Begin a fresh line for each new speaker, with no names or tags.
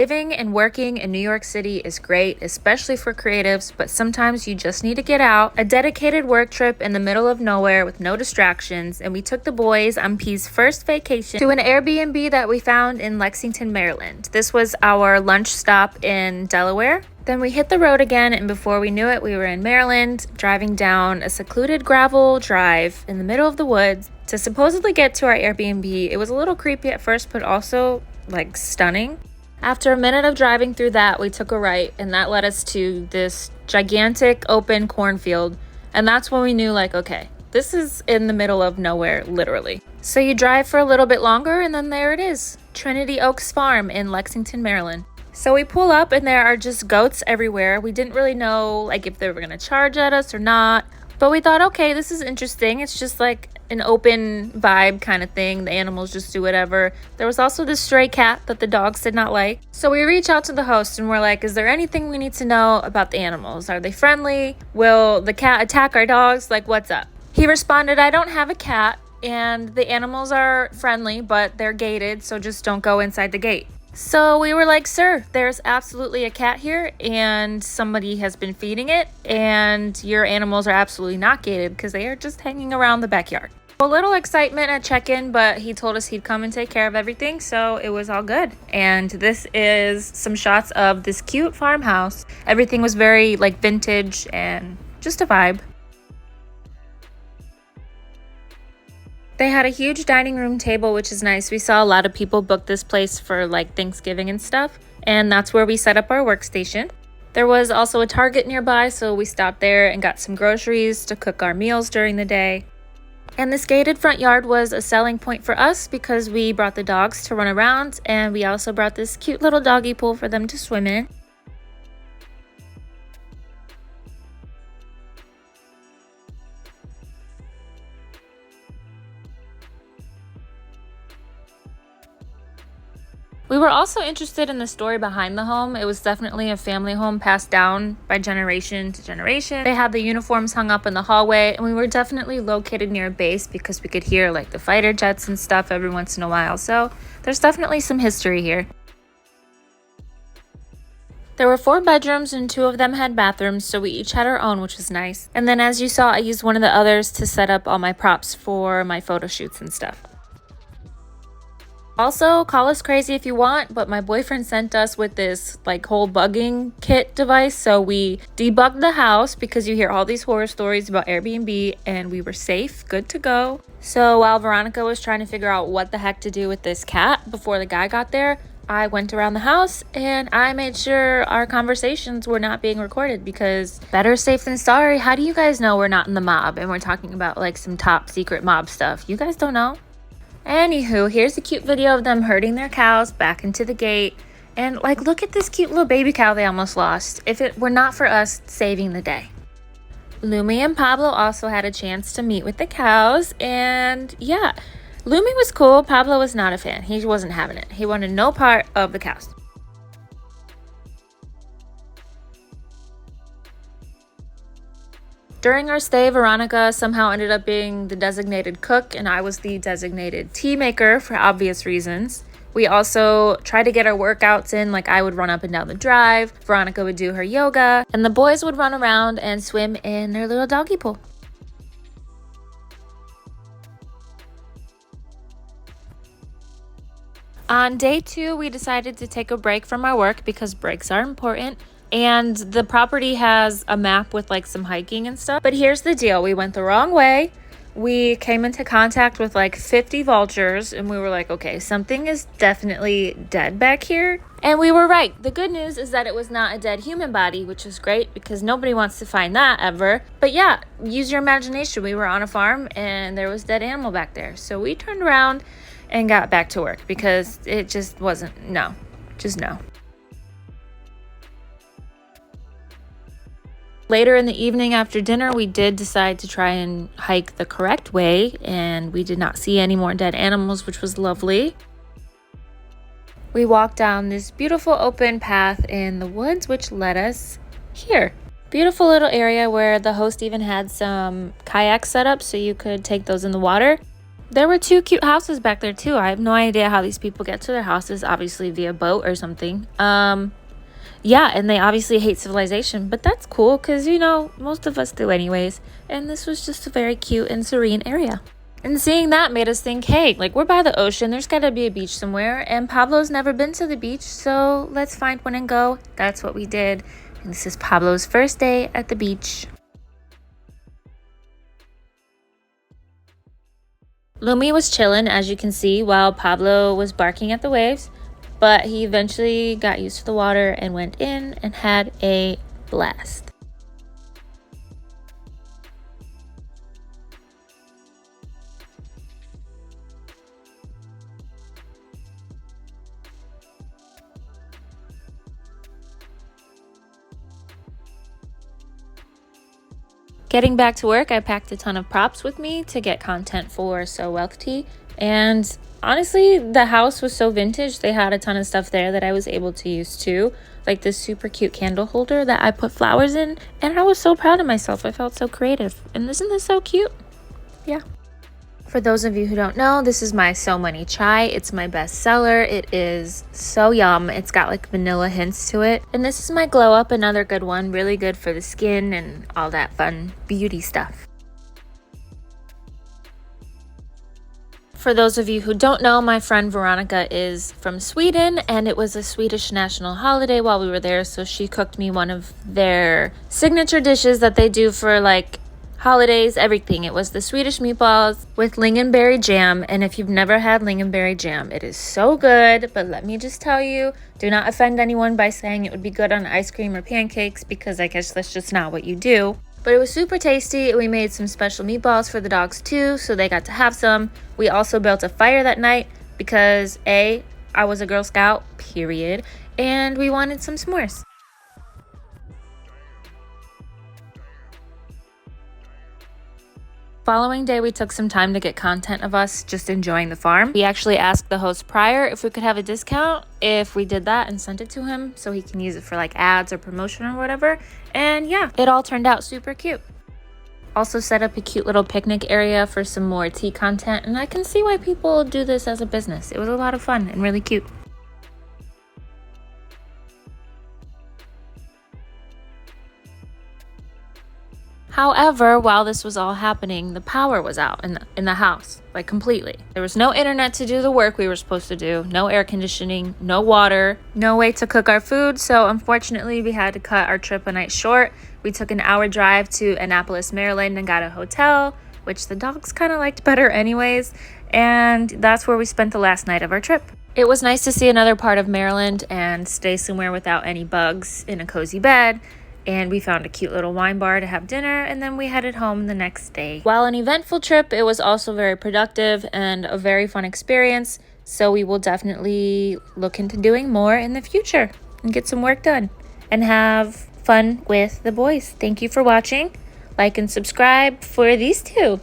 Living and working in New York City is great, especially for creatives, but sometimes you just need to get out. A dedicated work trip in the middle of nowhere with no distractions, and we took the boys on P's first vacation to an Airbnb that we found in Lexington, Maryland. This was our lunch stop in Delaware. Then we hit the road again, and before we knew it, we were in Maryland, driving down a secluded gravel drive in the middle of the woods to supposedly get to our Airbnb. It was a little creepy at first, but also like stunning. After a minute of driving through that, we took a right, and that led us to this gigantic open cornfield. And that's when we knew, like, okay, this is in the middle of nowhere, literally. So you drive for a little bit longer, and then there it is, Trinity Oaks Farm in Lexington, Maryland. So we pull up, and there are just goats everywhere. We didn't really know, like, if they were going to charge at us or not. But we thought, okay, this is interesting. It's just like an open vibe kind of thing. The animals just do whatever. There was also this stray cat that the dogs did not like. So we reach out to the host and we're like, is there anything we need to know about the animals? Are they friendly? Will the cat attack our dogs? Like, what's up? He responded, I don't have a cat and the animals are friendly, but they're gated, so just don't go inside the gate. So we were like, sir, there's absolutely a cat here and somebody has been feeding it and your animals are absolutely not gated because they are just hanging around the backyard. A little excitement at check-in, but he told us he'd come and take care of everything, so it was all good. And this is some shots of this cute farmhouse. Everything was very like vintage and just a vibe. They had a huge dining room table, which is nice. We saw a lot of people book this place for like Thanksgiving and stuff, and that's where we set up our workstation. There was also a Target nearby, so we stopped there and got some groceries to cook our meals during the day. And this gated front yard was a selling point for us because we brought the dogs to run around, and we also brought this cute little doggy pool for them to swim in. We were also interested in the story behind the home. It was definitely a family home passed down by generation to generation. They had the uniforms hung up in the hallway, and we were definitely located near a base because we could hear like the fighter jets and stuff every once in a while. So there's definitely some history here. There were 4 bedrooms and 2 of them had bathrooms, so we each had our own, which was nice. And then as you saw, I used one of the others to set up all my props for my photo shoots and stuff. Also, call us crazy if you want, but my boyfriend sent us with this like whole bugging kit device. So we debugged the house because you hear all these horror stories about Airbnb, and we were safe, good to go. So while Veronica was trying to figure out what the heck to do with this cat before the guy got there, I went around the house and I made sure our conversations were not being recorded because better safe than sorry. How do you guys know we're not in the mob and we're talking about like some top secret mob stuff? You guys don't know? Anywho, here's a cute video of them herding their cows back into the gate. And like, look at this cute little baby cow they almost lost if it were not for us saving the day. Lumi and Pablo also had a chance to meet with the cows. And yeah, Lumi was cool. Pablo was not a fan. He wasn't having it. He wanted no part of the cows. During our stay, Veronica somehow ended up being the designated cook, and I was the designated tea maker for obvious reasons. We also tried to get our workouts in, like I would run up and down the drive, Veronica would do her yoga, and the boys would run around and swim in their little doggy pool. On day 2, we decided to take a break from our work because breaks are important. And the property has a map with like some hiking and stuff. But here's the deal. We went the wrong way. We came into contact with like 50 vultures and we were like, okay, something is definitely dead back here. And we were right. The good news is that it was not a dead human body, which is great because nobody wants to find that ever. But yeah, use your imagination. We were on a farm and there was dead animal back there. So we turned around and got back to work because it just wasn't, no. Later in the evening after dinner, we did decide to try and hike the correct way, and we did not see any more dead animals, which was lovely. We walked down this beautiful open path in the woods, which led us here. Beautiful little area where the host even had some kayaks set up so you could take those in the water. There were two cute houses back there too. I have no idea how these people get to their houses, obviously via boat or something. Yeah, and they obviously hate civilization, but that's cool because, you know, most of us do anyways. And this was just a very cute and serene area. And seeing that made us think, hey, like, we're by the ocean, there's gotta be a beach somewhere, and Pablo's never been to the beach, so let's find one and go. That's what we did. And this is Pablo's first day at the beach. Lumi was chilling, as you can see, while Pablo was barking at the waves, but he eventually got used to the water and went in and had a blast. Getting back to work, I packed a ton of props with me to get content for So Wealthy. And honestly, the house was so vintage. They had a ton of stuff there that I was able to use too. Like this super cute candle holder that I put flowers in. And I was so proud of myself. I felt so creative. And isn't this so cute? Yeah. For those of you who don't know, this is my So Money chai. It's my best seller. It is so yum. It's got like vanilla hints to it. And this is my Glow Up, another good one. Really good for the skin and all that fun beauty stuff. For those of you who don't know, my friend Veronica is from Sweden, and it was a Swedish national holiday while we were there, so she cooked me one of their signature dishes that they do for like holidays, everything. It was the Swedish meatballs with lingonberry jam, and if you've never had lingonberry jam, it is so good. But let me just tell you, do not offend anyone by saying it would be good on ice cream or pancakes, because I guess that's just not what you do. But it was super tasty. We made some special meatballs for the dogs too, so they got to have some. We also built a fire that night because I was a Girl Scout, period, and we wanted some s'mores. Following day, we took some time to get content of us just enjoying the farm. We actually asked the host prior if we could have a discount if we did that and sent it to him so he can use it for like ads or promotion or whatever. And yeah, it all turned out super cute. Also set up a cute little picnic area for some more tea content, and I can see why people do this as a business. It was a lot of fun and really cute. However, while this was all happening, the power was out in the house, like completely. There was no internet to do the work we were supposed to do, no air conditioning, no water, no way to cook our food, so unfortunately we had to cut our trip a night short. We took an hour drive to Annapolis, Maryland and got a hotel, which the dogs kind of liked better anyways, and that's where we spent the last night of our trip. It was nice to see another part of Maryland and stay somewhere without any bugs in a cozy bed. And we found a cute little wine bar to have dinner, and then we headed home the next day. While an eventful trip, it was also very productive and a very fun experience, so we will definitely look into doing more in the future and get some work done and have fun with the boys. Thank you for watching. Like and subscribe for these two.